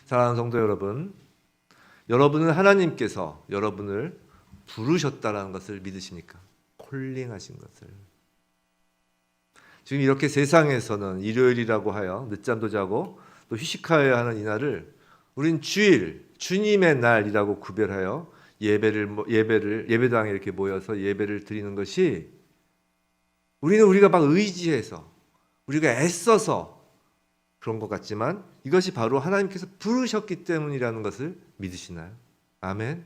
사랑하는 성도 여러분, 여러분은 하나님께서 여러분을 부르셨다라는 것을 믿으십니까? 콜링하신 것을. 지금 이렇게 세상에서는 일요일이라고 하여 늦잠도 자고 또 휴식하여야 하는 이 날을 우린 주일, 주님의 날이라고 구별하여 예배당에 이렇게 모여서 예배를 드리는 것이 우리가 막 의지해서 우리가 애써서 그런 것 같지만 이것이 바로 하나님께서 부르셨기 때문이라는 것을 믿으시나요? 아멘.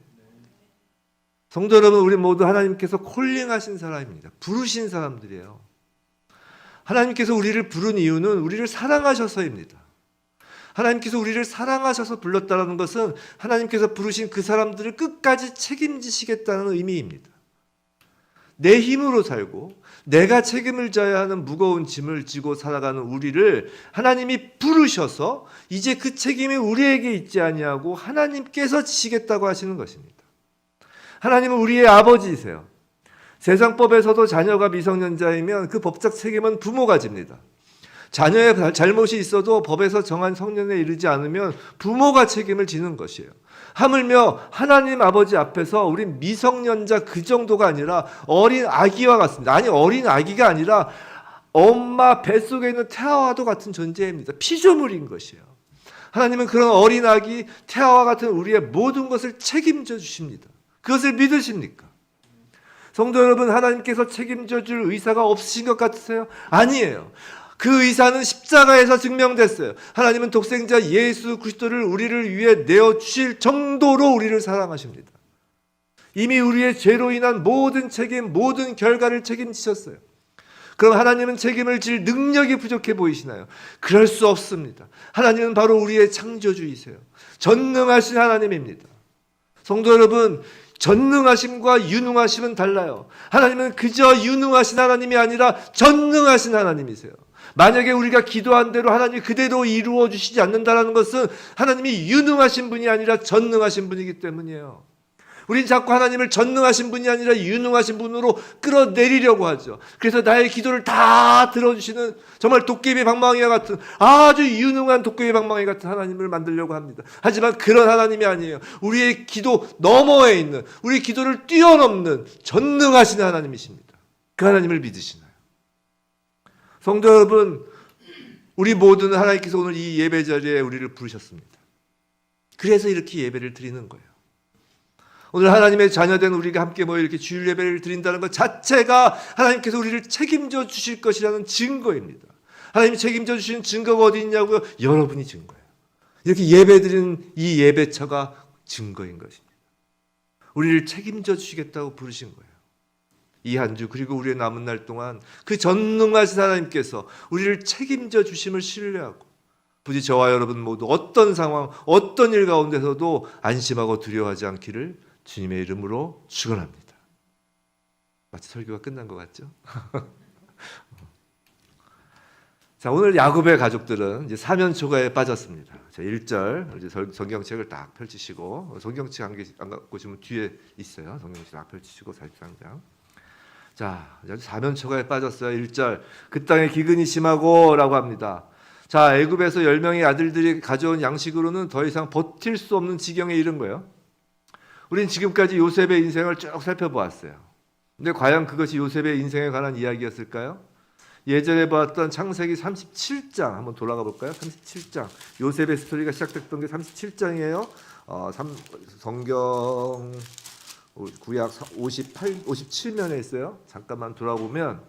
성도 여러분, 우리 모두 하나님께서 콜링하신 사람입니다. 부르신 사람들이에요. 하나님께서 우리를 부른 이유는 우리를 사랑하셔서입니다. 하나님께서 우리를 사랑하셔서 불렀다는 것은 하나님께서 부르신 그 사람들을 끝까지 책임지시겠다는 의미입니다. 내 힘으로 살고 내가 책임을 져야 하는 무거운 짐을 지고 살아가는 우리를 하나님이 부르셔서 이제 그 책임이 우리에게 있지 아니하고 하나님께서 지시겠다고 하시는 것입니다. 하나님은 우리의 아버지이세요. 세상법에서도 자녀가 미성년자이면 그 법적 책임은 부모가 집니다. 자녀의 잘못이 있어도 법에서 정한 성년에 이르지 않으면 부모가 책임을 지는 것이에요. 하물며 하나님 아버지 앞에서 우리 미성년자 그 정도가 아니라 어린 아기와 같습니다. 아니, 어린 아기가 아니라 엄마 뱃속에 있는 태아와도 같은 존재입니다. 피조물인 것이에요. 하나님은 그런 어린 아기 태아와 같은 우리의 모든 것을 책임져 주십니다. 그것을 믿으십니까? 성도 여러분, 하나님께서 책임져 줄 의사가 없으신 것 같으세요? 아니에요. 그 의사는 십자가에서 증명됐어요. 하나님은 독생자 예수 그리스도를 우리를 위해 내어주실 정도로 우리를 사랑하십니다. 이미 우리의 죄로 인한 모든 책임, 모든 결과를 책임지셨어요. 그럼 하나님은 책임을 질 능력이 부족해 보이시나요? 그럴 수 없습니다. 하나님은 바로 우리의 창조주이세요. 전능하신 하나님입니다. 성도 여러분, 전능하심과 유능하심은 달라요. 하나님은 그저 유능하신 하나님이 아니라 전능하신 하나님이세요. 만약에 우리가 기도한 대로 하나님이 그대로 이루어 주시지 않는다는 것은 하나님이 유능하신 분이 아니라 전능하신 분이기 때문이에요. 우린 자꾸 하나님을 전능하신 분이 아니라 유능하신 분으로 끌어내리려고 하죠. 그래서 나의 기도를 다 들어주시는 정말 도깨비 방망이와 같은 아주 유능한 도깨비 방망이 같은 하나님을 만들려고 합니다. 하지만 그런 하나님이 아니에요. 우리의 기도 너머에 있는, 우리 기도를 뛰어넘는 전능하신 하나님이십니다. 그 하나님을 믿으시나요? 성도 여러분, 우리 모두는 하나님께서 오늘 이 예배 자리에 우리를 부르셨습니다. 그래서 이렇게 예배를 드리는 거예요. 오늘 하나님의 자녀된 우리가 함께 모여 이렇게 주일 예배를 드린다는 것 자체가 하나님께서 우리를 책임져 주실 것이라는 증거입니다. 하나님이 책임져 주신 증거가 어디 있냐고요? 여러분이 증거예요. 이렇게 예배 드리는 이 예배처가 증거인 것입니다. 우리를 책임져 주시겠다고 부르신 거예요. 이 한 주 그리고 우리의 남은 날 동안 그 전능하신 하나님께서 우리를 책임져 주심을 신뢰하고 부디 저와 여러분 모두 어떤 상황, 어떤 일 가운데서도 안심하고 두려워하지 않기를 주님의 이름으로 축원합니다. 마치 설교가 끝난 것 같죠? 자, 오늘 야곱의 가족들은 이제 사면초가에 빠졌습니다. 자, 1절 이제 성경책을 딱 펼치시고, 성경책 안 갖고 오시면 뒤에 있어요. 성경책 딱 펼치시고 43장. 자, 사면초가에 빠졌어요. 1절 그 땅에 기근이 심하고 라고 합니다. 자, 애굽에서 10명의 아들들이 가져온 양식으로는 더 이상 버틸 수 없는 지경에 이른 거예요. 우린 지금까지 요셉의 인생을 쭉 살펴보았어요. 근데 과연 그것이 요셉의 인생에 관한 이야기였을까요? 예전에 보았던 창세기 37장 한번 돌아가 볼까요? 37장 요셉의 스토리가 시작됐던 게 37장이에요. 성경 구약 57면에 있어요. 잠깐만 돌아보면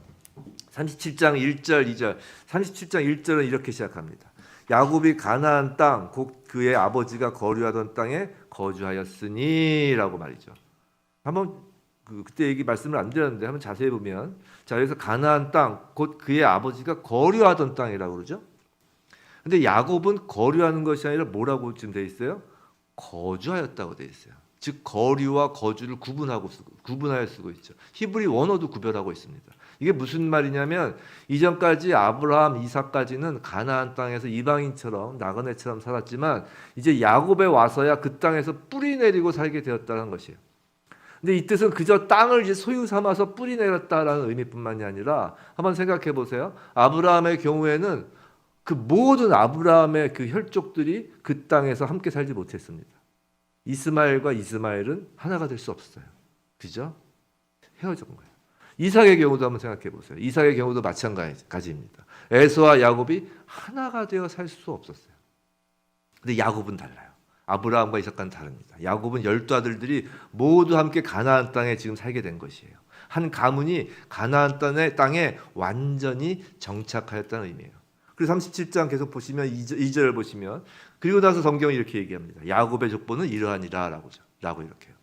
37장 1절 2절 37장 1절은 이렇게 시작합니다. 야곱이 가나안 땅 곧 그의 아버지가 거류하던 땅에 거주하였으니 라고 말이죠. 한번 그때 얘기 말씀을 안 드렸는데 한번 자세히 보면 자, 여기서 가나안 땅 곧 그의 아버지가 거류하던 땅이라고 그러죠. 근데 야곱은 거류하는 것이 아니라 뭐라고 지금 돼 있어요? 거주하였다고 돼 있어요. 즉 거류와 거주를 구분하여 쓰고 있죠. 히브리 원어도 구별하고 있습니다. 이게 무슨 말이냐면 이전까지 아브라함, 이삭까지는 가나안 땅에서 이방인처럼 나그네처럼 살았지만 이제 야곱에 와서야 그 땅에서 뿌리 내리고 살게 되었다는 것이에요. 근데 이 뜻은 그저 땅을 이제 소유 삼아서 뿌리 내렸다라는 의미뿐만이 아니라 한번 생각해 보세요. 아브라함의 경우에는 그 모든 아브라함의 그 혈족들이 그 땅에서 함께 살지 못했습니다. 이스마엘과 이스마엘은 하나가 될 수 없어요. 그죠? 헤어진 거예요. 이삭의 경우도 한번 생각해 보세요. 이삭의 경우도 마찬가지입니다. 에서와 야곱이 하나가 되어 살 수 없었어요. 근데 야곱은 달라요. 아브라함과 이삭과는 다릅니다. 야곱은 12아들들이 모두 함께 가나안 땅에 지금 살게 된 것이에요. 한 가문이 가나안 땅에 완전히 정착하였다는 의미예요. 그래서 37장 계속 보시면 2절을 보시면 그리고 나서 성경이 이렇게 얘기합니다. 야곱의 족보는 이러하니라 라고 이렇게 해요.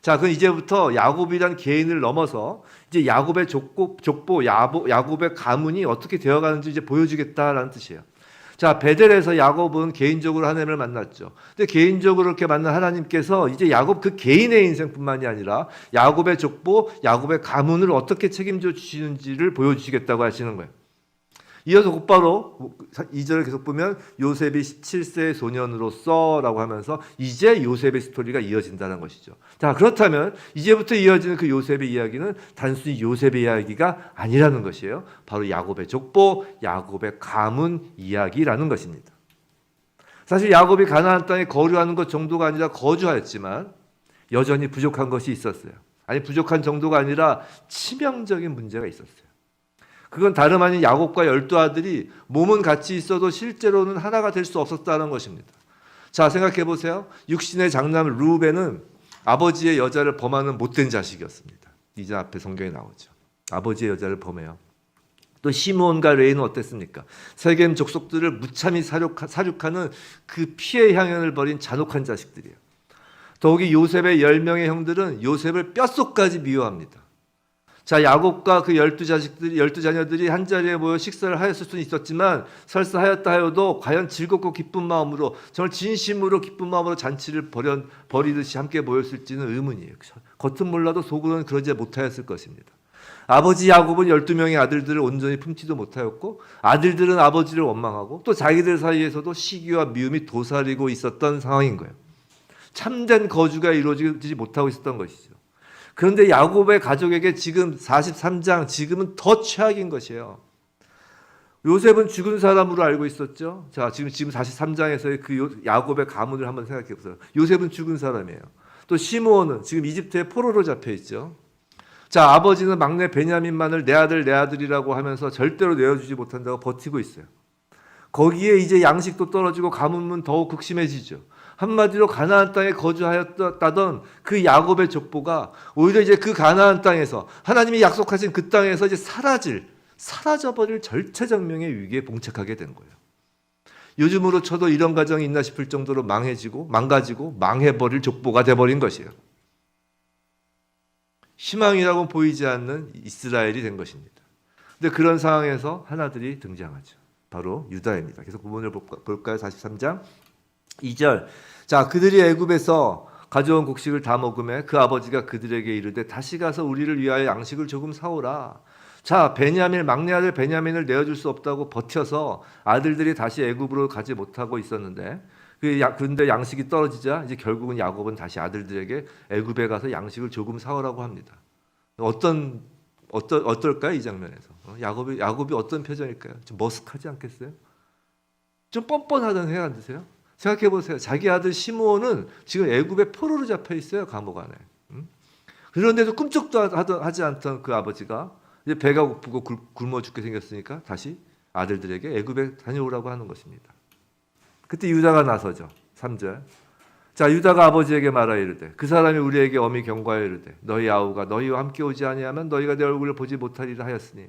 자, 그럼 이제부터 야곱이란 개인을 넘어서 이제 야곱의 족보, 야곱의 가문이 어떻게 되어가는지 이제 보여주겠다라는 뜻이에요. 자, 베델에서 야곱은 개인적으로 하나님을 만났죠. 근데 개인적으로 이렇게 만난 하나님께서 이제 야곱 그 개인의 인생뿐만이 아니라 야곱의 족보, 야곱의 가문을 어떻게 책임져 주시는지를 보여주시겠다고 하시는 거예요. 이어서 곧바로 2절을 계속 보면 요셉이 17세의 소년으로서라고 하면서 이제 요셉의 스토리가 이어진다는 것이죠. 자, 그렇다면 이제부터 이어지는 그 요셉의 이야기는 단순히 요셉의 이야기가 아니라는 것이에요. 바로 야곱의 족보, 야곱의 가문 이야기라는 것입니다. 사실 야곱이 가나안 땅에 거류하는 것 정도가 아니라 거주하였지만 여전히 부족한 것이 있었어요. 아니, 부족한 정도가 아니라 치명적인 문제가 있었어요. 그건 다름 아닌 야곱과 12아들이 몸은 같이 있어도 실제로는 하나가 될 수 없었다는 것입니다. 자, 생각해 보세요. 육신의 장남 르우벤은 아버지의 여자를 범하는 못된 자식이었습니다. 이제 앞에 성경에 나오죠. 아버지의 여자를 범해요. 또 시므온과 레이는 어땠습니까? 세겜 족속들을 무참히 사륙하는 그 피해 향연을 벌인 잔혹한 자식들이에요. 더욱이 요셉의 10명의 형들은 요셉을 뼛속까지 미워합니다. 자, 야곱과 그 12자녀들이 한자리에 모여 식사를 하였을 수는 있었지만 설사 하였다 하여도 과연 즐겁고 기쁜 마음으로 정말 진심으로 기쁜 마음으로 잔치를 벌이듯이 함께 모였을지는 의문이에요. 겉은 몰라도 속으로는 그러지 못하였을 것입니다. 아버지 야곱은 12명의 아들들을 온전히 품지도 못하였고 아들들은 아버지를 원망하고 또 자기들 사이에서도 시기와 미움이 도사리고 있었던 상황인 거예요. 참된 거주가 이루어지지 못하고 있었던 것이죠. 그런데 야곱의 가족에게 지금 43장 지금은 더 최악인 것이에요. 요셉은 죽은 사람으로 알고 있었죠. 자, 지금 43장에서의 그 야곱의 가문을 한번 생각해 보세요. 요셉은 죽은 사람이에요. 또 시므온은 지금 이집트의 포로로 잡혀 있죠. 자, 아버지는 막내 베냐민만을 내 아들이라고 하면서 절대로 내어주지 못한다고 버티고 있어요. 거기에 이제 양식도 떨어지고 가뭄은 더욱 극심해지죠. 한마디로 가나안 땅에 거주하였다던 그 야곱의 족보가 오히려 이제 그 가나안 땅에서 하나님이 약속하신 그 땅에서 이제 사라져버릴 절체절명의 위기에 봉착하게 된 거예요. 요즘으로 쳐도 이런 가정이 있나 싶을 정도로 망가지고 망해버릴 족보가 돼버린 것이에요. 희망이라고 보이지 않는 이스라엘이 된 것입니다. 근데 그런 상황에서 하나들이 등장하죠. 바로 유다입니다. 계속 부분을 볼까요? 43장 2절. 자, 그들이 애굽에서 가져온 곡식을 다 먹으며 그 아버지가 그들에게 이르되 다시 가서 우리를 위하여 양식을 조금 사오라. 자, 막내 아들 베냐민을 내어줄 수 없다고 버텨서 아들들이 다시 애굽으로 가지 못하고 있었는데 그런데 양식이 떨어지자 이제 결국은 야곱은 다시 아들들에게 애굽에 가서 양식을 조금 사오라고 합니다. 어떨까요, 이 장면에서? 야곱이 어떤 표정일까요? 좀 머쓱하지 않겠어요? 좀 뻔뻔하다는 생각 안 드세요? 생각해 보세요. 자기 아들 시므온은 지금 애굽의 포로로 잡혀 있어요, 감옥 안에. 그런데도 꿈쩍도 하지 않던 그 아버지가 이제 배가 고프고 굶어 죽게 생겼으니까 다시 아들들에게 애굽에 다녀오라고 하는 것입니다. 그때 유다가 나서죠. 3절. 자, 유다가 아버지에게 말하여 이르되 그 사람이 우리에게 엄히 경고하여 이르되 너희 아우가 너희와 함께 오지 아니하면 너희가 내 얼굴을 보지 못하리라 하였으니.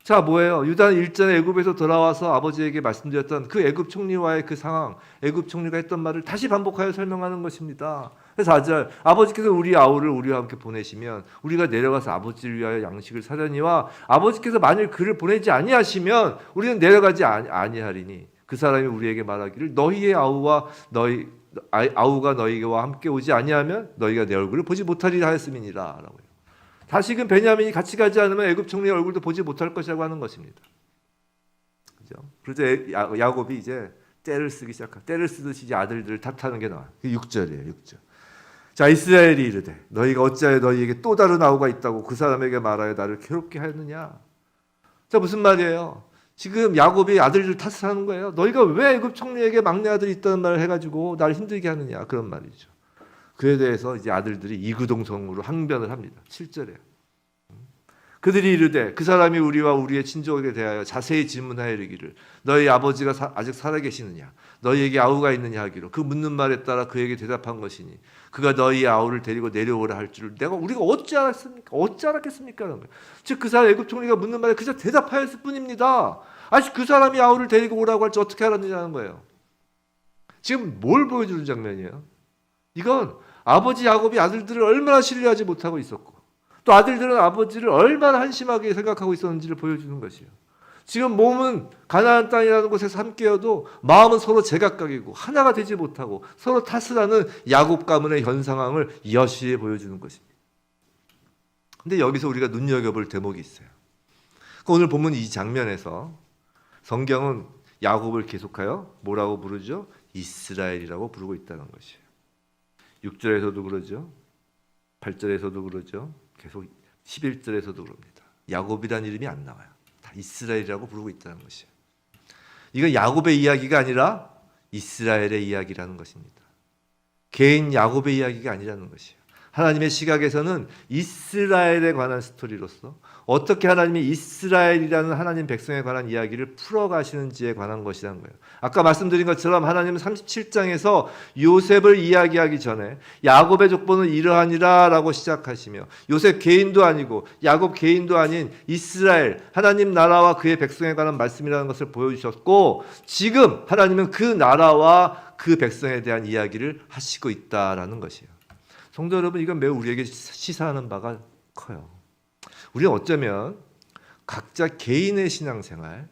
자, 뭐예요? 유다는 일전에 애굽에서 돌아와서 아버지에게 말씀드렸던 그 애굽 총리와의 그 상황, 애굽 총리가 했던 말을 다시 반복하여 설명하는 것입니다. 그래서 4절, 아버지께서 우리 아우를 우리와 함께 보내시면 우리가 내려가서 아버지를 위하여 양식을 사려니와 아버지께서 만일 그를 보내지 아니하시면 우리는 내려가지 아니하리니 그 사람이 우리에게 말하기를 너희의 아우가 너희와 함께 오지 아니하면 너희가 내 얼굴을 보지 못하리라 하였음이니라 라고요. 다시금 베냐민이 같이 가지 않으면 애굽 총리의 얼굴도 보지 못할 것이라고 하는 것입니다. 그죠? 그래서 야곱이 이제 떼를 쓰듯이 이제 아들들을 탓하는 게 나와요. 6절이에요. 6절. 자, 이스라엘이 이르되 너희가 어찌하여 너희에게 또 다른 아우가 있다고 그 사람에게 말하여 나를 괴롭게 하였느냐? 자, 무슨 말이에요? 지금 야곱이 아들들 탓을 하는 거예요. 너희가 왜 애굽 총리에게 막내 아들이 있다는 말을 해가지고 나를 힘들게 하느냐, 그런 말이죠. 그에 대해서 이제 아들들이 이구동성으로 항변을 합니다. 7절에 그들이 이르되 그 사람이 우리와 우리의 친족에게 대하여 자세히 질문하여 이르기를 너희 아버지가 아직 살아계시느냐, 너희에게 아우가 있느냐 하기로 그 묻는 말에 따라 그에게 대답한 것이니 그가 너희 아우를 데리고 내려오라 할 줄을 우리가 어찌 알았습니까? 어찌 알았겠습니까? 라는 거예요. 즉 그 사람 애굽 총리가 묻는 말에 그저 대답하였을 뿐입니다. 아직 그 사람이 아우를 데리고 오라고 할지 어떻게 알았느냐는 거예요. 지금 뭘 보여주는 장면이에요? 이건 아버지 야곱이 아들들을 얼마나 신뢰하지 못하고 있었고 또 아들들은 아버지를 얼마나 한심하게 생각하고 있었는지를 보여주는 것이에요. 지금 몸은 가나안 땅이라는 곳에서 함께여도 마음은 서로 제각각이고 하나가 되지 못하고 서로 탓을 하는 야곱 가문의 현 상황을 여시에 보여주는 것입니다. 근데 여기서 우리가 눈여겨볼 대목이 있어요. 오늘 본문 이 장면에서 성경은 야곱을 계속하여 뭐라고 부르죠? 이스라엘이라고 부르고 있다는 것이에요. 6절에서도 그러죠. 8절에서도 그러죠. 계속 11절에서도 그럽니다. 야곱이라는 이름이 안 나와요. 다 이스라엘이라고 부르고 있다는 것이에요. 이건 야곱의 이야기가 아니라 이스라엘의 이야기라는 것입니다. 개인 야곱의 이야기가 아니라는 것이에요. 하나님의 시각에서는 이스라엘에 관한 스토리로서 어떻게 하나님이 이스라엘이라는 하나님 백성에 관한 이야기를 풀어가시는지에 관한 것이라는 거예요. 아까 말씀드린 것처럼 하나님은 37장에서 요셉을 이야기하기 전에 야곱의 족보는 이러하니라 라고 시작하시며 요셉 개인도 아니고 야곱 개인도 아닌 이스라엘 하나님 나라와 그의 백성에 관한 말씀이라는 것을 보여주셨고 지금 하나님은 그 나라와 그 백성에 대한 이야기를 하시고 있다라는 것이에요. 성도 여러분, 이건 매우 우리에게 시사하는 바가 커요. 우리는 어쩌면 각자 개인의 신앙생활,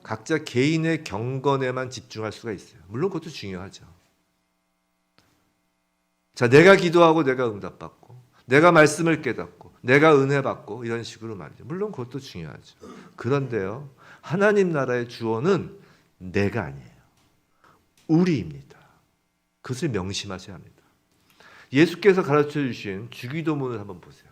각자 개인의 경건에만 집중할 수가 있어요. 물론 그것도 중요하죠. 자, 내가 기도하고 내가 응답받고 내가 말씀을 깨닫고 내가 은혜 받고 이런 식으로 말이죠. 물론 그것도 중요하죠. 그런데요, 하나님 나라의 주어는 내가 아니에요. 우리입니다. 그것을 명심하셔야 합니다. 예수께서 가르쳐 주신 주기도문을 한번 보세요.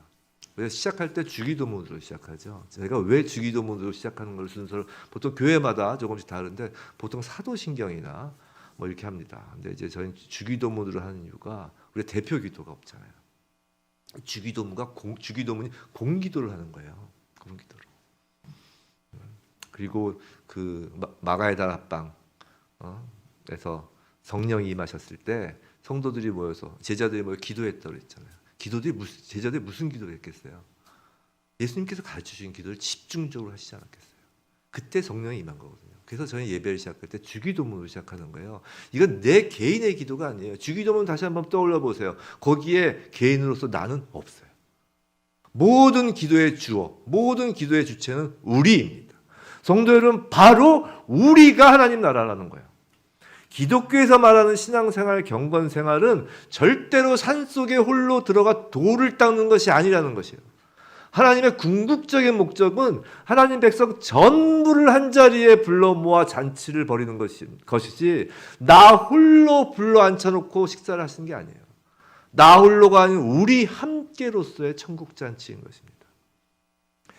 우리가 시작할 때 주기도문으로 시작하죠. 제가 왜 주기도문으로 시작하는 걸 순서를 보통 교회마다 조금씩 다른데 보통 사도신경이나 뭐 이렇게 합니다. 근데 이제 저희는 주기도문으로 하는 이유가 우리 대표 기도가 없잖아요. 주기도문이 공기도를 하는 거예요. 공기도로. 그리고 그 마가의 달 합방에서 성령이 임하셨을 때 성도들이 모여서 제자들이 모여 기도했다고 그랬잖아요. 제자들이 무슨 기도를 했겠어요? 예수님께서 가르쳐 주신 기도를 집중적으로 하시지 않았겠어요? 그때 성령이 임한 거거든요. 그래서 저는 예배를 시작할 때 주기도문으로 시작하는 거예요. 이건 내 개인의 기도가 아니에요. 주기도문 다시 한번 떠올려 보세요. 거기에 개인으로서 나는 없어요. 모든 기도의 주어, 모든 기도의 주체는 우리입니다. 성도 여러분, 바로 우리가 하나님 나라라는 거예요. 기독교에서 말하는 신앙생활, 경건생활은 절대로 산속에 홀로 들어가 돌을 닦는 것이 아니라는 것이에요. 하나님의 궁극적인 목적은 하나님 백성 전부를 한자리에 불러 모아 잔치를 벌이는 것이지 나 홀로 불러 앉혀놓고 식사를 하시는 게 아니에요. 나 홀로가 아닌 우리 함께로서의 천국 잔치인 것입니다.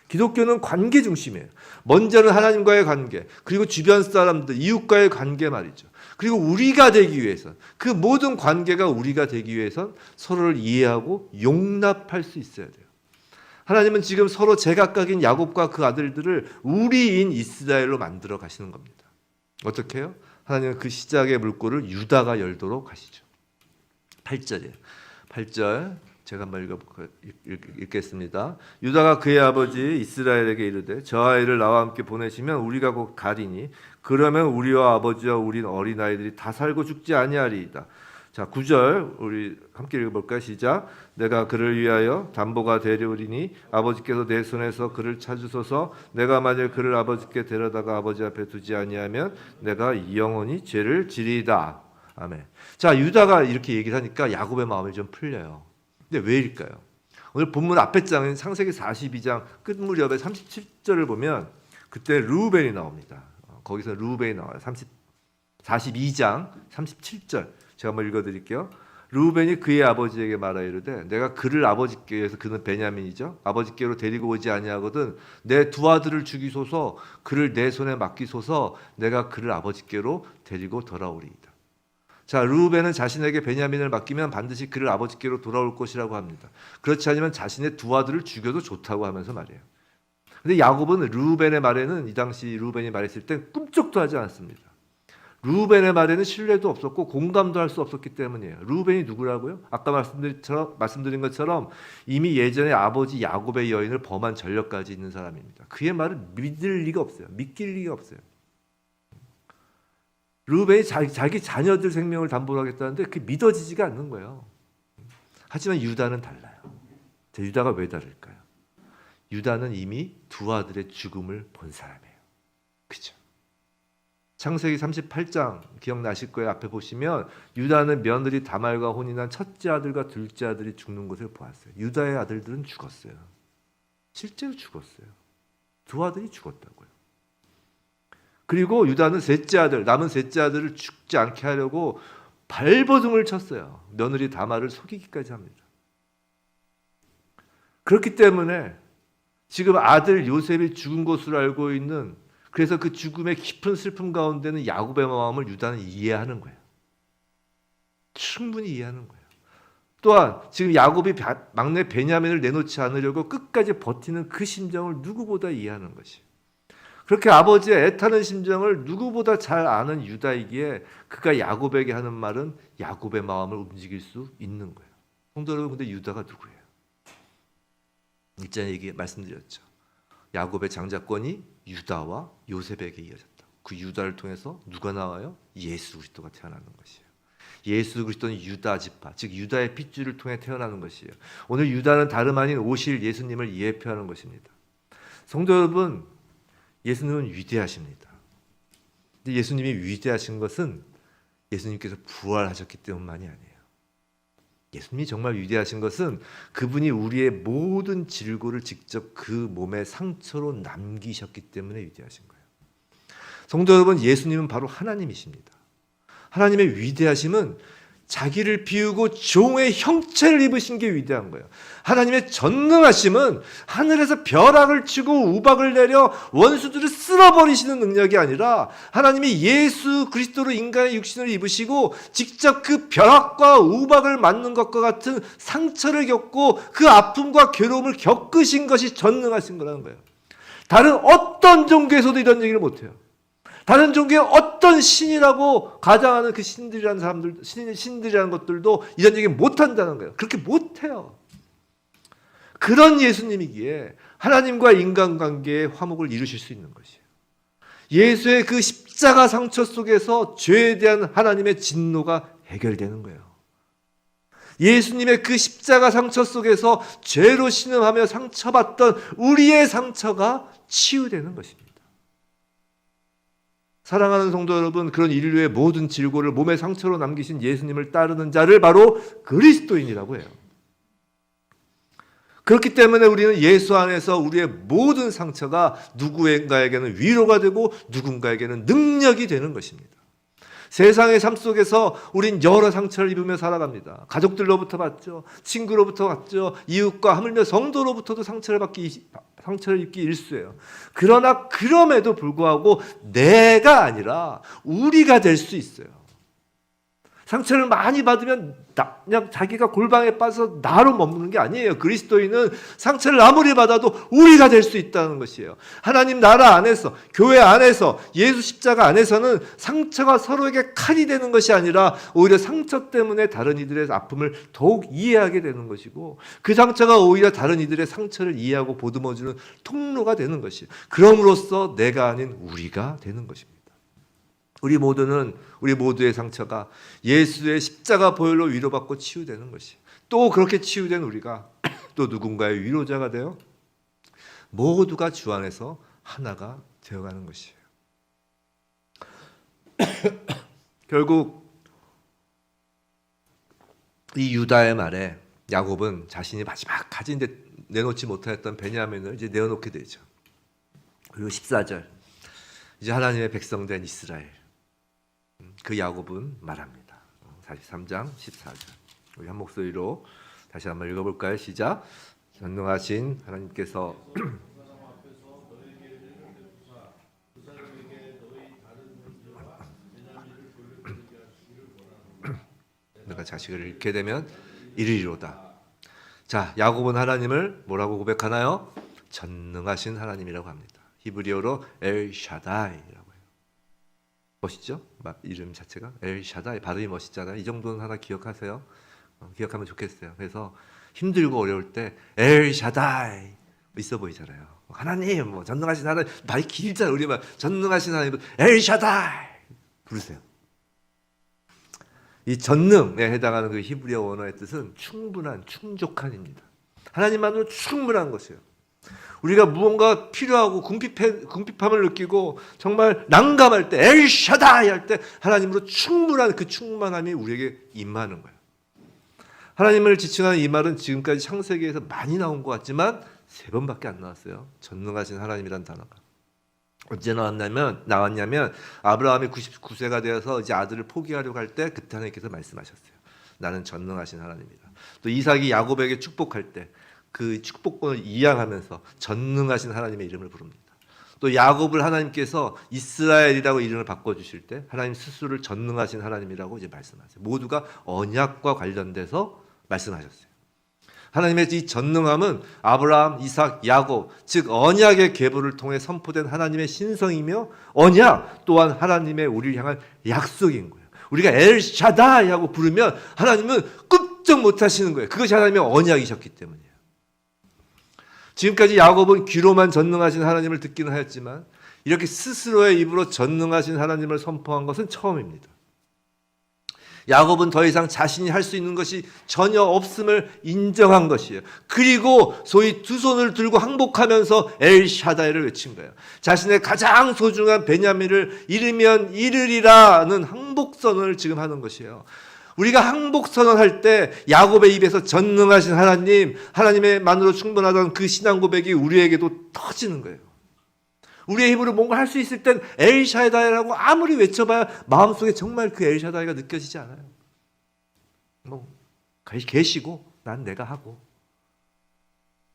기독교는 관계 중심이에요. 먼저는 하나님과의 관계, 그리고 주변 사람들, 이웃과의 관계 말이죠. 그리고 우리가 되기 위해선, 그 모든 관계가 우리가 되기 위해선 서로를 이해하고 용납할 수 있어야 돼요. 하나님은 지금 서로 제각각인 야곱과 그 아들들을 우리인 이스라엘로 만들어 가시는 겁니다. 어떻게 해요? 하나님은 그 시작의 물꼬를 유다가 열도록 하시죠. 8절이에요. 8절 제가 한번 읽겠습니다. 유다가 그의 아버지 이스라엘에게 이르되 저 아이를 나와 함께 보내시면 우리가 곧 가리니 그러면 우리와 아버지와 우린 어린아이들이 다 살고 죽지 아니하리이다. 자, 9절 우리 함께 읽어볼까요? 시작. 내가 그를 위하여 담보가 되려리니 아버지께서 내 손에서 그를 찾으소서. 내가 만일 그를 아버지께 데려다가 아버지 앞에 두지 아니하면 내가 영원히 죄를 지리이다. 아멘. 자, 유다가 이렇게 얘기를 하니까 야곱의 마음이 좀 풀려요. 근데 왜일까요? 오늘 본문 앞에 장인 창세기 42장 끝 무렵에 37절을 보면 그때 르우벤이 나옵니다. 거기서 르우벤이 나와요. 42장 37절 제가 한번 읽어드릴게요. 르우벤이 그의 아버지에게 말하 이르되 내가 그를 아버지께에서 그는 베냐민이죠. 아버지께로 데리고 오지 아니하거든 내 두 아들을 죽이소서 그를 내 손에 맡기소서 내가 그를 아버지께로 데리고 돌아오리이다. 자, 르우벤은 자신에게 베냐민을 맡기면 반드시 그를 아버지께로 돌아올 것이라고 합니다. 그렇지 않으면 자신의 두 아들을 죽여도 좋다고 하면서 말이에요. 근데 야곱은 르우벤의 말에는 이 당시 르우벤이 말했을 때 꿈쩍도 하지 않았습니다. 르우벤의 말에는 신뢰도 없었고 공감도 할 수 없었기 때문이에요. 르우벤이 누구라고요? 아까 말씀드린 것처럼 이미 예전에 아버지 야곱의 여인을 범한 전력까지 있는 사람입니다. 그의 말을 믿을 리가 없어요. 믿길 리가 없어요. 르우벤이 자기 자녀들 생명을 담보로 하겠다는데 그게 믿어지지가 않는 거예요. 하지만 유다는 달라요. 유다가 왜 다를까요? 유다는 이미 두 아들의 죽음을 본 사람이에요. 그죠? 창세기 38장 기억나실 거예요. 앞에 보시면 유다는 며느리 다말과 혼인한 첫째 아들과 둘째 아들이 죽는 것을 보았어요. 유다의 아들들은 죽었어요. 실제로 죽었어요. 두 아들이 죽었다고요. 그리고 유다는 셋째 아들, 남은 셋째 아들을 죽지 않게 하려고 발버둥을 쳤어요. 며느리 다말을 속이기까지 합니다. 그렇기 때문에 지금 아들 요셉이 죽은 것으로 알고 있는, 그래서 그 죽음의 깊은 슬픔 가운데는 야곱의 마음을 유다는 이해하는 거예요. 충분히 이해하는 거예요. 또한 지금 야곱이 막내 베냐민을 내놓지 않으려고 끝까지 버티는 그 심정을 누구보다 이해하는 것이에요. 그렇게 아버지의 애타는 심정을 누구보다 잘 아는 유다이기에 그가 야곱에게 하는 말은 야곱의 마음을 움직일 수 있는 거예요. 성도 여러분, 근데 유다가 누구예요? 일전에 말씀드렸죠. 야곱의 장자권이 유다와 요셉에게 이어졌다. 그 유다를 통해서 누가 나와요? 예수 그리스도가 태어나는 것이에요. 예수 그리스도는 유다 지파, 즉 유다의 핏줄을 통해 태어나는 것이에요. 오늘 유다는 다름 아닌 오실 예수님을 예표하는 것입니다. 성도 여러분, 예수님은 위대하십니다. 근데 예수님이 위대하신 것은 예수님께서 부활하셨기 때문만이 아니에요. 예수님이 정말 위대하신 것은 그분이 우리의 모든 질고를 직접 그 몸의 상처로 남기셨기 때문에 위대하신 거예요. 성도 여러분, 예수님은 바로 하나님이십니다. 하나님의 위대하심은 자기를 비우고 종의 형체를 입으신 게 위대한 거예요. 하나님의 전능하심은 하늘에서 벼락을 치고 우박을 내려 원수들을 쓸어버리시는 능력이 아니라 하나님이 예수 그리스도로 인간의 육신을 입으시고 직접 그 벼락과 우박을 맞는 것과 같은 상처를 겪고 그 아픔과 괴로움을 겪으신 것이 전능하신 거라는 거예요. 다른 어떤 종교에서도 이런 얘기를 못해요. 다른 종교의 어떤 신이라고 가장하는 그 신들이라는 사람들, 신들이라는 것들도 이런 얘기 못한다는 거예요. 그렇게 못해요. 그런 예수님이기에 하나님과 인간관계의 화목을 이루실 수 있는 것이에요. 예수의 그 십자가 상처 속에서 죄에 대한 하나님의 진노가 해결되는 거예요. 예수님의 그 십자가 상처 속에서 죄로 신음하며 상처받던 우리의 상처가 치유되는 것입니다. 사랑하는 성도 여러분, 그런 인류의 모든 질고를 몸의 상처로 남기신 예수님을 따르는 자를 바로 그리스도인이라고 해요. 그렇기 때문에 우리는 예수 안에서 우리의 모든 상처가 누군가에게는 위로가 되고 누군가에게는 능력이 되는 것입니다. 세상의 삶 속에서 우린 여러 상처를 입으며 살아갑니다. 가족들로부터 받죠. 친구로부터 받죠. 이웃과 하물며 성도로부터도 상처를 입기 일쑤예요. 그러나 그럼에도 불구하고 내가 아니라 우리가 될 수 있어요. 상처를 많이 받으면 그냥 자기가 골방에 빠져서 나로 머무는 게 아니에요. 그리스도인은 상처를 아무리 받아도 우리가 될 수 있다는 것이에요. 하나님 나라 안에서, 교회 안에서, 예수 십자가 안에서는 상처가 서로에게 칼이 되는 것이 아니라 오히려 상처 때문에 다른 이들의 아픔을 더욱 이해하게 되는 것이고, 그 상처가 오히려 다른 이들의 상처를 이해하고 보듬어주는 통로가 되는 것이에요. 그럼으로써 내가 아닌 우리가 되는 것입니다. 우리 모두의 상처가 예수의 십자가 보혈로 위로받고 치유되는 것이, 또 그렇게 치유된 우리가 또 누군가의 위로자가 되어 모두가 주 안에서 하나가 되어가는 것이에요. 결국 이 유다의 말에 야곱은 자신이 마지막 가진 데 내놓지 못하였던 베냐민을 이제 내어놓게 되죠. 그리고 14절, 이제 하나님의 백성된 이스라엘, 그 야곱은 말합니다. 43장 14절. 우리 한 목소리로 다시 한번 읽어볼까요? 시작. 전능하신 하나님께서 내가 자식을 잃게 되면 이르리로다. 자, 야곱은 하나님을 뭐라고 고백하나요? 전능하신 하나님이라고 합니다. 히브리어로 엘샤다이라고 해요. 멋있죠? 이름 자체가 엘샤다이, 발음이 멋있잖아요. 이 정도는 하나 기억하세요. 기억하면 좋겠어요. 그래서 힘들고 어려울 때 엘샤다이 있어 보이잖아요. 하나님, 뭐 전능하신 하나님, 말이 길잖아요. 우리 말 전능하신 하나님, 엘샤다이 부르세요. 이 전능에 해당하는 그 히브리어 원어의 뜻은 충분한, 충족한입니다. 하나님만으로 충분한 것이에요. 우리가 무언가 필요하고 궁핍함을 느끼고 정말 난감할 때, 엘샤다이 할 때 하나님으로 충분한 그 충만함이 우리에게 임하는 거예요. 하나님을 지칭하는 이 말은 지금까지 창세기에서 많이 나온 것 같지만 3번밖에 안 나왔어요. 전능하신 하나님이라는 단어가. 언제 나왔냐면 아브라함이 99세가 되어서 이제 아들을 포기하려고 할 때 그때 하나님께서 말씀하셨어요. 나는 전능하신 하나님이다. 또 이삭이 야곱에게 축복할 때 그 축복권을 이양하면서 전능하신 하나님의 이름을 부릅니다. 또 야곱을 하나님께서 이스라엘이라고 이름을 바꿔주실 때 하나님 스스로를 전능하신 하나님이라고 이제 말씀하세요. 모두가 언약과 관련돼서 말씀하셨어요. 하나님의 이 전능함은 아브라함, 이삭, 야곱, 즉 언약의 계보를 통해 선포된 하나님의 신성이며 언약 또한 하나님의 우리를 향한 약속인 거예요. 우리가 엘샤다이 하고 부르면 하나님은 끄떡 못하시는 거예요. 그것이 하나님의 언약이셨기 때문이에요. 지금까지 야곱은 귀로만 전능하신 하나님을 듣기는 하였지만 이렇게 스스로의 입으로 전능하신 하나님을 선포한 것은 처음입니다. 야곱은 더 이상 자신이 할 수 있는 것이 전혀 없음을 인정한 것이에요. 그리고 소위 두 손을 들고 항복하면서 엘샤다이를 외친 거예요. 자신의 가장 소중한 베냐민을 잃으면 잃으리라는 항복선언을 지금 하는 것이에요. 우리가 항복선언할 때 야곱의 입에서 전능하신 하나님, 하나님의 만으로 충분하던 그 신앙 고백이 우리에게도 터지는 거예요. 우리의 힘으로 뭔가 할 수 있을 땐 엘샤다이라고 아무리 외쳐봐야 마음속에 정말 그 엘샤다이가 느껴지지 않아요. 뭐 계시고 난 내가 하고.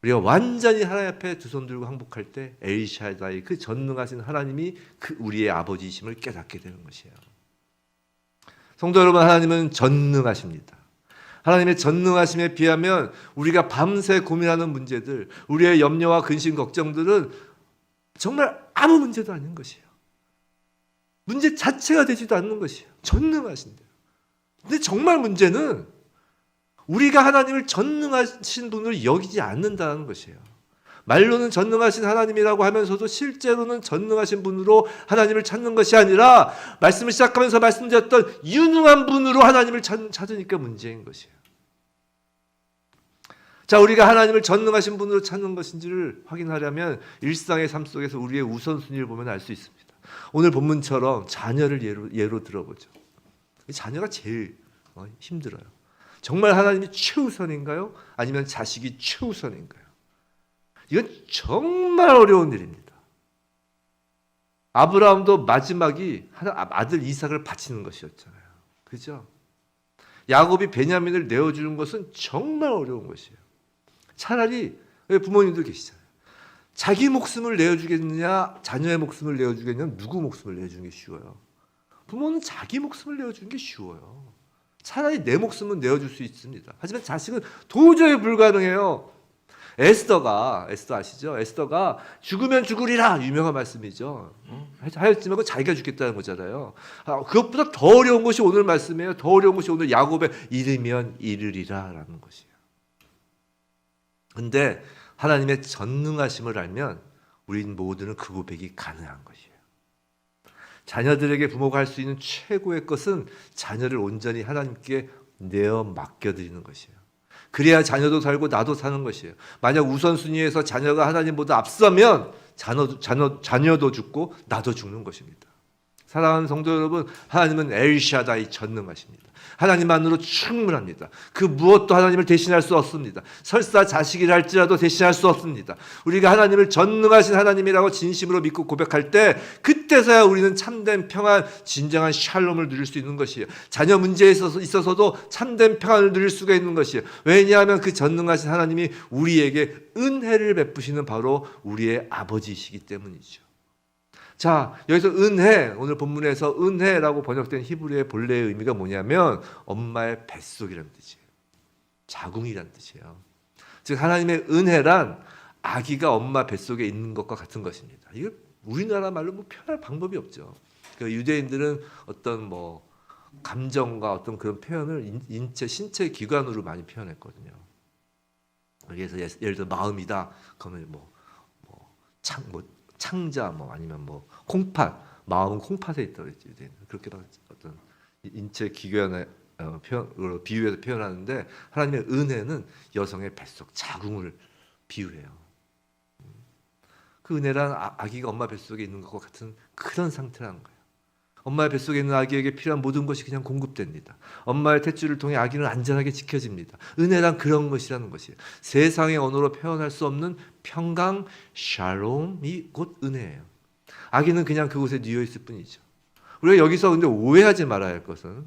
우리가 완전히 하나님 앞에 두 손 들고 항복할 때 엘샤다이 그 전능하신 하나님이 그 우리의 아버지이심을 깨닫게 되는 것이에요. 성도 여러분, 하나님은 전능하십니다. 하나님의 전능하심에 비하면 우리가 밤새 고민하는 문제들, 우리의 염려와 근심, 걱정들은 정말 아무 문제도 아닌 것이에요. 문제 자체가 되지도 않는 것이에요. 전능하신데요. 근데 정말 문제는 우리가 하나님을 전능하신 분으로 여기지 않는다는 것이에요. 말로는 전능하신 하나님이라고 하면서도 실제로는 전능하신 분으로 하나님을 찾는 것이 아니라 말씀을 시작하면서 말씀드렸던 유능한 분으로 하나님을 찾으니까 문제인 것이에요. 자, 우리가 하나님을 전능하신 분으로 찾는 것인지를 확인하려면 일상의 삶 속에서 우리의 우선순위를 보면 알 수 있습니다. 오늘 본문처럼 자녀를 예로 들어보죠. 자녀가 제일 힘들어요. 정말 하나님이 최우선인가요? 아니면 자식이 최우선인가요? 이건 정말 어려운 일입니다. 아브라함도 마지막이 아들 이삭을 바치는 것이었잖아요. 그죠? 야곱이 베냐민을 내어주는 것은 정말 어려운 것이에요. 차라리 부모님들 계시잖아요. 자기 목숨을 내어주겠느냐, 자녀의 목숨을 내어주겠느냐, 누구 목숨을 내어주는 게 쉬워요? 부모는 자기 목숨을 내어주는 게 쉬워요. 차라리 내 목숨은 내어줄 수 있습니다. 하지만 자식은 도저히 불가능해요. 에스더 아시죠? 에스더가 죽으면 죽으리라 유명한 말씀이죠. 하였지만 그 자기가 죽겠다는 거잖아요. 그것보다 더 어려운 것이 오늘 말씀이에요. 더 어려운 것이 오늘 야곱의 잃으면 잃으리라라는 것이에요. 근데 하나님의 전능하심을 알면 우린 모두는 그 고백이 가능한 것이에요. 자녀들에게 부모가 할 수 있는 최고의 것은 자녀를 온전히 하나님께 내어 맡겨드리는 것이에요. 그래야 자녀도 살고 나도 사는 것이에요. 만약 우선순위에서 자녀가 하나님보다 앞서면 자녀도 죽고 나도 죽는 것입니다. 사랑하는 성도 여러분, 하나님은 엘샤다이 전능하십니다. 하나님만으로 충분합니다. 그 무엇도 하나님을 대신할 수 없습니다. 설사 자식이라 할지라도 대신할 수 없습니다. 우리가 하나님을 전능하신 하나님이라고 진심으로 믿고 고백할 때 그때서야 우리는 참된 평안, 진정한 샬롬을 누릴 수 있는 것이에요. 자녀 문제에 있어서도 참된 평안을 누릴 수가 있는 것이에요. 왜냐하면 그 전능하신 하나님이 우리에게 은혜를 베푸시는 바로 우리의 아버지이시기 때문이죠. 자, 여기서 은혜, 오늘 본문에서 은혜라고 번역된 히브리의 본래의 의미가 뭐냐면 엄마의 뱃속이라는 뜻이에요. 자궁이라는 뜻이에요. 즉 하나님의 은혜란 아기가 엄마 뱃속에 있는 것과 같은 것입니다. 이거 우리나라 말로 뭐 표현할 방법이 없죠. 그 유대인들은 어떤 뭐 감정과 어떤 그런 표현을 신체 기관으로 많이 표현했거든요. 그래서 예를 들어 마음이다. 그러면 창자 아니면 콩팥, 마음은 콩팥에 있다고 그랬죠. 그렇게 어떤 인체 기관의 표현으로 비유해서 표현하는데 하나님의 은혜는 여성의 뱃속 자궁을 비유해요. 그 은혜란 아기가 엄마 뱃속에 있는 것과 같은 그런 상태라는 거예요. 엄마의 뱃속에 있는 아기에게 필요한 모든 것이 그냥 공급됩니다. 엄마의 탯줄을 통해 아기는 안전하게 지켜집니다. 은혜란 그런 것이라는 것이에요. 세상의 언어로 표현할 수 없는 평강, 샬롬이 곧 은혜예요. 아기는 그냥 그곳에 뉘어 있을 뿐이죠. 우리가 여기서 근데 오해하지 말아야 할 것은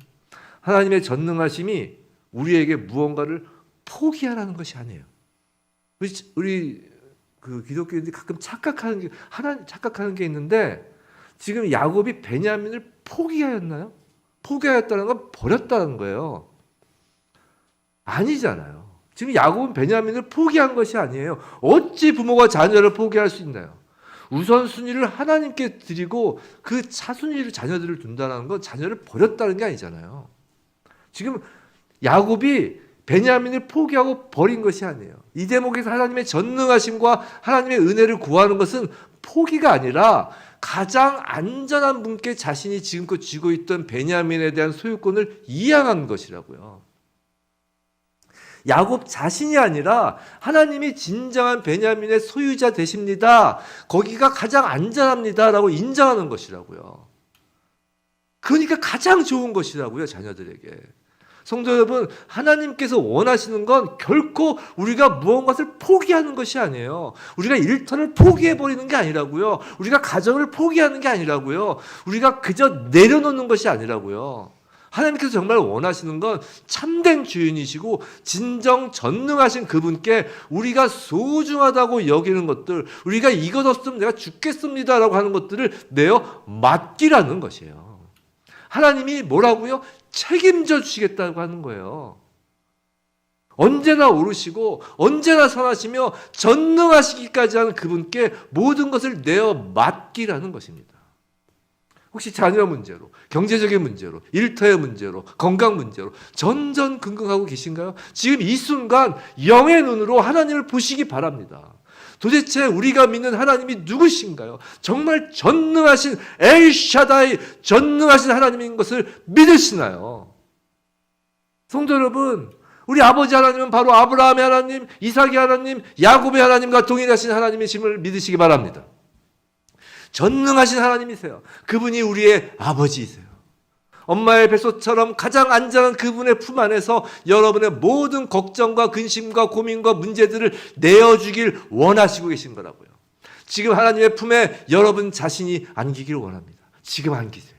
하나님의 전능하심이 우리에게 무언가를 포기하라는 것이 아니에요. 우리 그 기독교인들이 가끔 착각하는 게 있는데 지금 야곱이 베냐민을 포기하였나요? 포기하였다는 건 버렸다는 거예요. 아니잖아요. 지금 야곱은 베냐민을 포기한 것이 아니에요. 어찌 부모가 자녀를 포기할 수 있나요? 우선순위를 하나님께 드리고 그 차순위로 자녀들을 둔다는 건 자녀를 버렸다는 게 아니잖아요. 지금 야곱이 베냐민을 포기하고 버린 것이 아니에요. 이 대목에서 하나님의 전능하심과 하나님의 은혜를 구하는 것은 포기가 아니라 가장 안전한 분께 자신이 지금껏 쥐고 있던 베냐민에 대한 소유권을 이양한 것이라고요. 야곱 자신이 아니라 하나님이 진정한 베냐민의 소유자 되십니다. 거기가 가장 안전합니다라고 인정하는 것이라고요. 그러니까 가장 좋은 것이라고요, 자녀들에게. 성도 여러분, 하나님께서 원하시는 건 결코 우리가 무언가를 포기하는 것이 아니에요. 우리가 일터를 포기해버리는 게 아니라고요. 우리가 가정을 포기하는 게 아니라고요. 우리가 그저 내려놓는 것이 아니라고요. 하나님께서 정말 원하시는 건 참된 주인이시고 진정 전능하신 그분께 우리가 소중하다고 여기는 것들, 우리가 이것 없으면 내가 죽겠습니다라고 하는 것들을 내어 맡기라는 것이에요. 하나님이 뭐라고요? 책임져 주시겠다고 하는 거예요. 언제나 오르시고 언제나 선하시며 전능하시기까지 하는 그분께 모든 것을 내어 맡기라는 것입니다. 혹시 자녀 문제로, 경제적인 문제로, 일터의 문제로, 건강 문제로 전전긍긍하고 계신가요? 지금 이 순간 영의 눈으로 하나님을 보시기 바랍니다. 도대체 우리가 믿는 하나님이 누구신가요? 정말 전능하신 엘샤다이, 전능하신 하나님인 것을 믿으시나요? 성도 여러분, 우리 아버지 하나님은 바로 아브라함의 하나님, 이삭의 하나님, 야곱의 하나님과 동일하신 하나님이심을 믿으시기 바랍니다. 전능하신 하나님이세요. 그분이 우리의 아버지이세요. 엄마의 뱃속처럼 가장 안전한 그분의 품 안에서 여러분의 모든 걱정과 근심과 고민과 문제들을 내어주길 원하시고 계신 거라고요. 지금 하나님의 품에 여러분 자신이 안기길 원합니다. 지금 안기세요.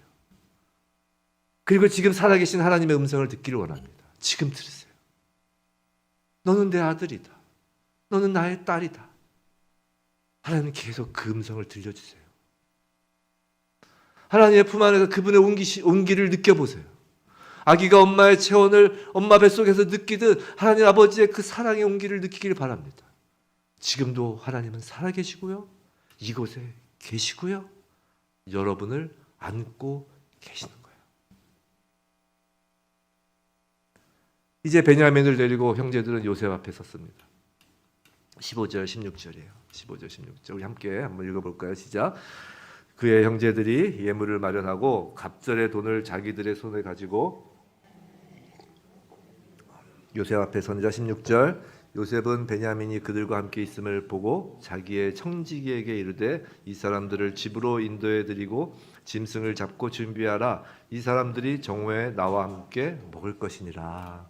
그리고 지금 살아계신 하나님의 음성을 듣기를 원합니다. 지금 들으세요. 너는 내 아들이다. 너는 나의 딸이다. 하나님 계속 그 음성을 들려주세요. 하나님의 품 안에서 그분의 온기를 느껴보세요. 아기가 엄마의 체온을 엄마 뱃속에서 느끼듯 하나님 아버지의 그 사랑의 온기를 느끼길 바랍니다. 지금도 하나님은 살아계시고요. 이곳에 계시고요. 여러분을 안고 계시는 거예요. 이제 베냐민을 데리고 형제들은 요셉 앞에 섰습니다. 15절 16절이에요. 15절 16절 우리 함께 한번 읽어볼까요? 시작. 그의 형제들이 예물을 마련하고 갑절의 돈을 자기들의 손에 가지고 요셉 앞에 선자 16절 요셉은 베냐민이 그들과 함께 있음을 보고 자기의 청지기에게 이르되 이 사람들을 집으로 인도해 드리고 짐승을 잡고 준비하라. 이 사람들이 정오에 나와 함께 먹을 것이니라.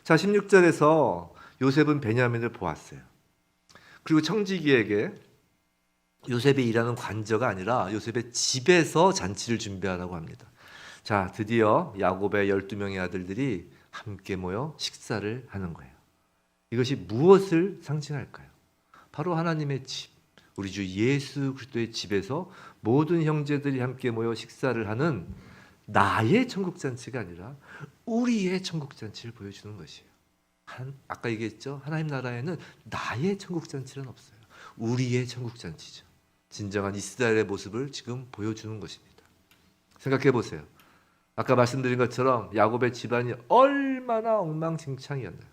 자, 16절에서 요셉은 베냐민을 보았어요. 그리고 청지기에게 요셉이 일하는 관저가 아니라 요셉의 집에서 잔치를 준비하라고 합니다. 자, 드디어 야곱의 12명의 아들들이 함께 모여 식사를 하는 거예요. 이것이 무엇을 상징할까요? 바로 하나님의 집, 우리 주 예수 그리스도의 집에서 모든 형제들이 함께 모여 식사를 하는 나의 천국잔치가 아니라 우리의 천국잔치를 보여주는 것이에요. 아까 얘기했죠? 하나님 나라에는 나의 천국잔치는 없어요. 우리의 천국잔치죠. 진정한 이스라엘의 모습을 지금 보여주는 것입니다. 생각해 보세요. 아까 말씀드린 것처럼 야곱의 집안이 얼마나 엉망진창이었나요?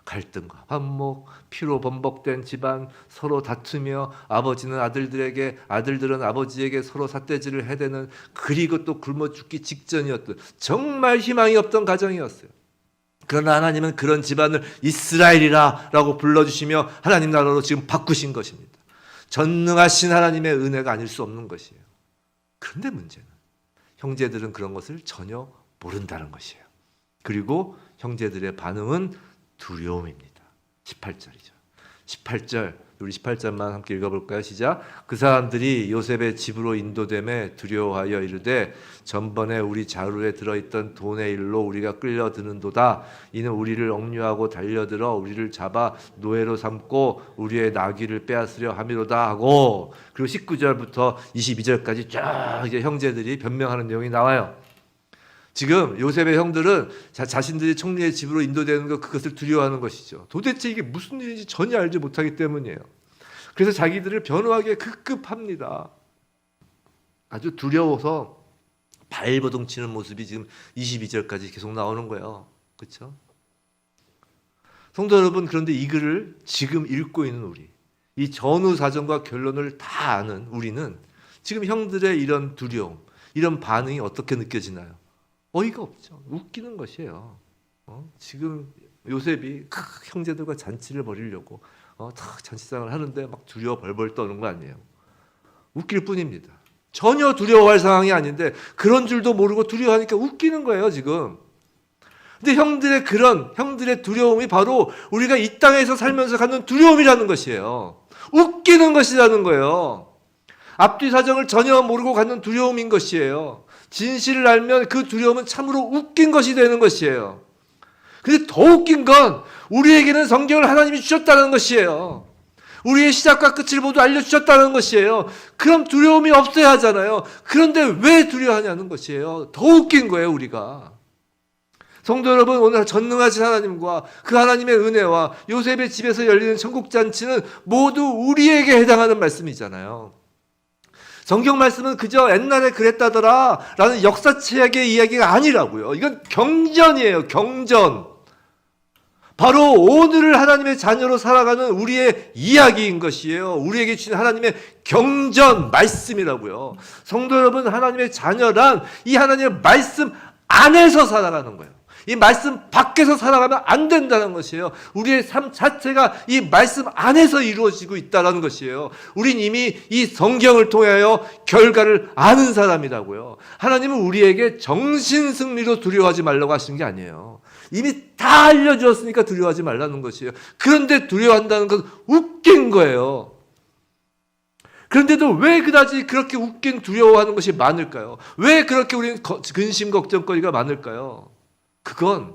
갈등과 반목, 피로 번복된 집안, 서로 다투며 아버지는 아들들에게, 아들들은 아버지에게 서로 삿대질을 해대는, 그리고 또 굶어 죽기 직전이었던, 정말 희망이 없던 가정이었어요. 그러나 하나님은 그런 집안을 이스라엘이라고 불러주시며 하나님 나라로 지금 바꾸신 것입니다. 전능하신 하나님의 은혜가 아닐 수 없는 것이에요. 그런데 문제는 형제들은 그런 것을 전혀 모른다는 것이에요. 그리고 형제들의 반응은 두려움입니다. 18절이죠. 18절, 우리 18절만 함께 읽어볼까요? 시작. 그 사람들이 요셉의 집으로 인도됨에 두려워하여 이르되 전번에 우리 자루에 들어있던 돈의 일로 우리가 끌려드는도다. 이는 우리를 억류하고 달려들어 우리를 잡아 노예로 삼고 우리의 나귀를 빼앗으려 함이로다 하고, 그리고 19절부터 22절까지 쫙 이제 형제들이 변명하는 내용이 나와요. 지금 요셉의 형들은 자신들이 총리의 집으로 인도되는 것, 그것을 두려워하는 것이죠. 도대체 이게 무슨 일인지 전혀 알지 못하기 때문이에요. 그래서 자기들을 변호하기에 급급합니다. 아주 두려워서 발버둥 치는 모습이 지금 22절까지 계속 나오는 거예요. 그렇죠? 성도 여러분, 그런데 이 글을 지금 읽고 있는 우리, 이 전후 사정과 결론을 다 아는 우리는 지금 형들의 이런 두려움, 이런 반응이 어떻게 느껴지나요? 어이가 없죠. 웃기는 것이에요. 지금 요셉이 형제들과 잔치를 벌이려고 탁 잔치상을 하는데 막 두려워 벌벌 떠는 거 아니에요. 웃길 뿐입니다. 전혀 두려워할 상황이 아닌데 그런 줄도 모르고 두려워하니까 웃기는 거예요, 지금. 근데 형들의 두려움이 바로 우리가 이 땅에서 살면서 갖는 두려움이라는 것이에요. 웃기는 것이라는 거예요. 앞뒤 사정을 전혀 모르고 갖는 두려움인 것이에요. 진실을 알면 그 두려움은 참으로 웃긴 것이 되는 것이에요. 근데 더 웃긴 건 우리에게는 성경을 하나님이 주셨다는 것이에요. 우리의 시작과 끝을 모두 알려주셨다는 것이에요. 그럼 두려움이 없어야 하잖아요. 그런데 왜 두려워하냐는 것이에요. 더 웃긴 거예요, 우리가. 성도 여러분, 오늘 전능하신 하나님과 그 하나님의 은혜와 요셉의 집에서 열리는 천국잔치는 모두 우리에게 해당하는 말씀이잖아요. 성경 말씀은 그저 옛날에 그랬다더라 라는 역사책의 이야기가 아니라고요. 이건 경전이에요. 경전. 바로 오늘을 하나님의 자녀로 살아가는 우리의 이야기인 것이에요. 우리에게 주신 하나님의 경전 말씀이라고요. 성도 여러분, 하나님의 자녀란 이 하나님의 말씀 안에서 살아가는 거예요. 이 말씀 밖에서 살아가면 안 된다는 것이에요. 우리의 삶 자체가 이 말씀 안에서 이루어지고 있다는 것이에요. 우린 이미 이 성경을 통하여 결과를 아는 사람이라고요. 하나님은 우리에게 정신승리로 두려워하지 말라고 하시는 게 아니에요. 이미 다 알려주었으니까 두려워하지 말라는 것이에요. 그런데 두려워한다는 건 웃긴 거예요. 그런데도 왜 그다지 그렇게 웃긴 두려워하는 것이 많을까요? 왜 그렇게 우리는 근심 걱정거리가 많을까요? 그건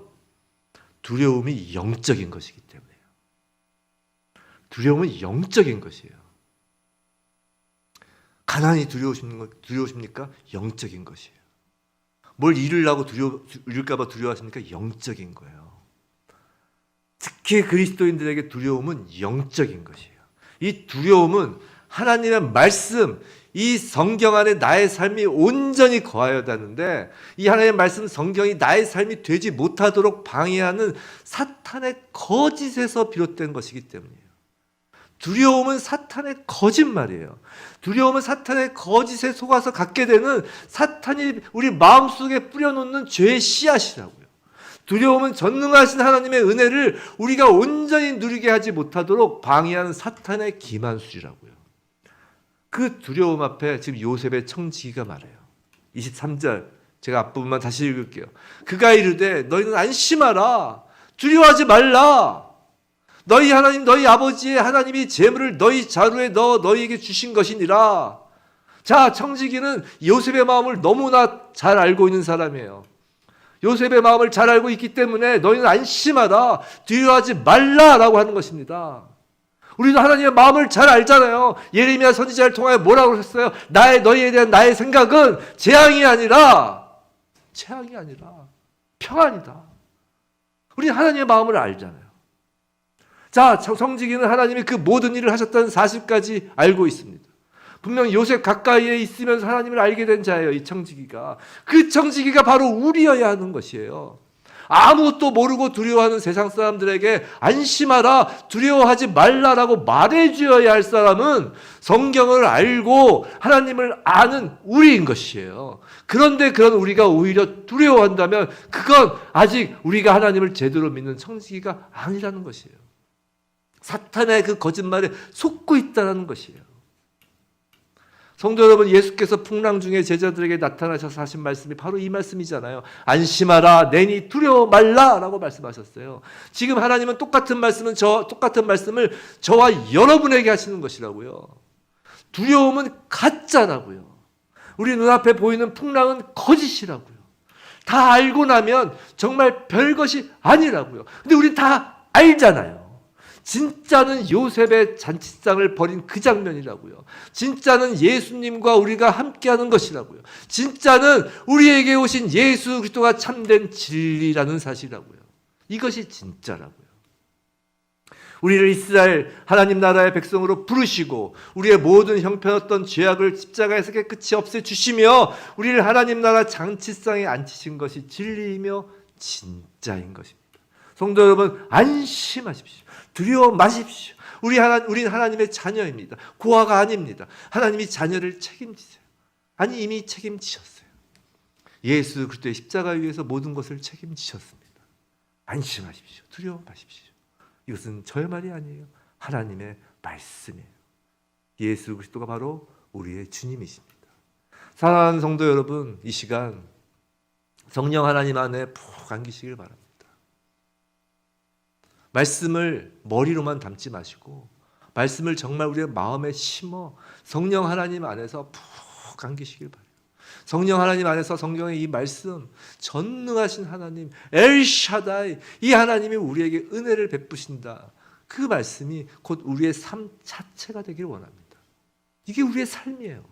두려움이 영적인 것이기 때문이에요. 두려움은 영적인 것이에요. 가난이 두려우십니까? 영적인 것이에요. 뭘 잃으려고 잃을까 봐 두려워하십니까? 영적인 거예요. 특히 그리스도인들에게 두려움은 영적인 것이에요. 이 두려움은 하나님의 말씀, 이 성경 안에 나의 삶이 온전히 거하여야 하는데 이 하나님의 말씀 성경이 나의 삶이 되지 못하도록 방해하는 사탄의 거짓에서 비롯된 것이기 때문이에요. 두려움은 사탄의 거짓말이에요. 두려움은 사탄의 거짓에 속아서 갖게 되는 사탄이 우리 마음속에 뿌려놓는 죄의 씨앗이라고요. 두려움은 전능하신 하나님의 은혜를 우리가 온전히 누리게 하지 못하도록 방해하는 사탄의 기만술이라고요. 그 두려움 앞에 지금 요셉의 청지기가 말해요. 23절 제가 앞부분만 다시 읽을게요. 그가 이르되 너희는 안심하라. 두려워하지 말라. 너희 하나님 너희 아버지의 하나님이 재물을 너희 자루에 넣어 너희에게 주신 것이니라. 자, 청지기는 요셉의 마음을 너무나 잘 알고 있는 사람이에요. 요셉의 마음을 잘 알고 있기 때문에 너희는 안심하라. 두려워하지 말라라고 하는 것입니다. 우리도 하나님의 마음을 잘 알잖아요. 예레미야 선지자를 통하여 뭐라고 하셨어요? 너희에 대한 나의 생각은 재앙이 아니라 평안이다. 우리는 하나님의 마음을 알잖아요. 자, 청지기는 하나님이 그 모든 일을 하셨다는 사실까지 알고 있습니다. 분명 요셉 가까이에 있으면서 하나님을 알게 된 자예요. 이 청지기가. 그 청지기가 바로 우리여야 하는 것이에요. 아무것도 모르고 두려워하는 세상 사람들에게 안심하라, 두려워하지 말라라고 말해주어야 할 사람은 성경을 알고 하나님을 아는 우리인 것이에요. 그런데 그런 우리가 오히려 두려워한다면 그건 아직 우리가 하나님을 제대로 믿는 청지기가 아니라는 것이에요. 사탄의 그 거짓말에 속고 있다는 것이에요. 성도 여러분, 예수께서 풍랑 중에 제자들에게 나타나셔서 하신 말씀이 바로 이 말씀이잖아요. 안심하라, 내니 두려워 말라라고 말씀하셨어요. 지금 하나님은 똑같은 말씀을 저와 여러분에게 하시는 것이라고요. 두려움은 가짜라고요. 우리 눈앞에 보이는 풍랑은 거짓이라고요. 다 알고 나면 정말 별것이 아니라고요. 근데 우린 다 알잖아요. 진짜는 요셉의 잔치상을 벌인 그 장면이라고요. 진짜는 예수님과 우리가 함께하는 것이라고요. 진짜는 우리에게 오신 예수 그리스도가 참된 진리라는 사실이라고요. 이것이 진짜라고요. 우리를 이스라엘 하나님 나라의 백성으로 부르시고 우리의 모든 형편없던 죄악을 십자가에서 깨끗이 없애주시며 우리를 하나님 나라 잔치상에 앉히신 것이 진리이며 진짜인 것입니다. 성도 여러분, 안심하십시오. 두려워 마십시오. 우리는 하나님의 자녀입니다. 고아가 아닙니다. 하나님이 자녀를 책임지세요. 아니, 이미 책임지셨어요. 예수 그리스도의 십자가 위에서 모든 것을 책임지셨습니다. 안심하십시오. 두려워 마십시오. 이것은 저의 말이 아니에요. 하나님의 말씀이에요. 예수 그리스도가 바로 우리의 주님이십니다. 사랑하는 성도 여러분, 이 시간 성령 하나님 안에 푹 안기시길 바랍니다. 말씀을 머리로만 담지 마시고 말씀을 정말 우리의 마음에 심어 성령 하나님 안에서 푹 안기시길 바라요. 성령 하나님 안에서 성경의 이 말씀, 전능하신 하나님 엘샤다이, 이 하나님이 우리에게 은혜를 베푸신다. 그 말씀이 곧 우리의 삶 자체가 되기를 원합니다. 이게 우리의 삶이에요.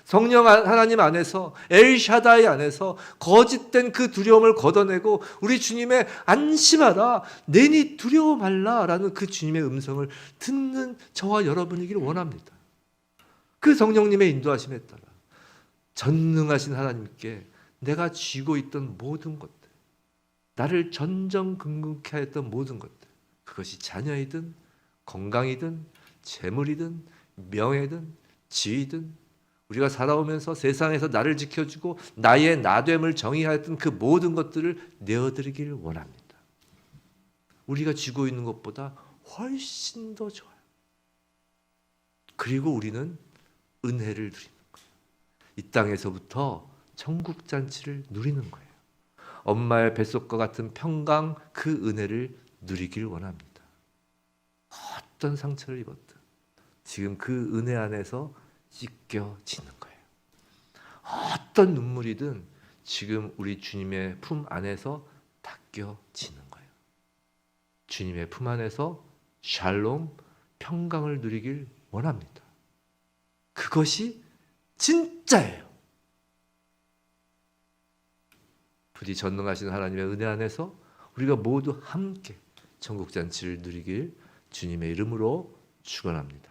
성령 하나님 안에서, 엘샤다이 안에서 거짓된 그 두려움을 걷어내고 우리 주님의 안심하라, 내니 두려워 말라라는 그 주님의 음성을 듣는 저와 여러분이기를 원합니다. 그 성령님의 인도하심에 따라 전능하신 하나님께 내가 쥐고 있던 모든 것들, 나를 전전긍긍케 하였던 모든 것들, 그것이 자녀이든 건강이든 재물이든 명예든 지위든 우리가 살아오면서 세상에서 나를 지켜주고 나의 나됨을 정의하였던 그 모든 것들을 내어드리기를 원합니다. 우리가 쥐고 있는 것보다 훨씬 더 좋아요. 그리고 우리는 은혜를 누리는 거예요. 이 땅에서부터 천국 잔치를 누리는 거예요. 엄마의 뱃속과 같은 평강, 그 은혜를 누리길 원합니다. 어떤 상처를 입었든 지금 그 은혜 안에서 찢겨지는 거예요. 어떤 눈물이든 지금 우리 주님의 품 안에서 닦여지는 거예요. 주님의 품 안에서 샬롬, 평강을 누리길 원합니다. 그것이 진짜예요. 부디 전능하신 하나님의 은혜 안에서 우리가 모두 함께 천국잔치를 누리길 주님의 이름으로 축원합니다.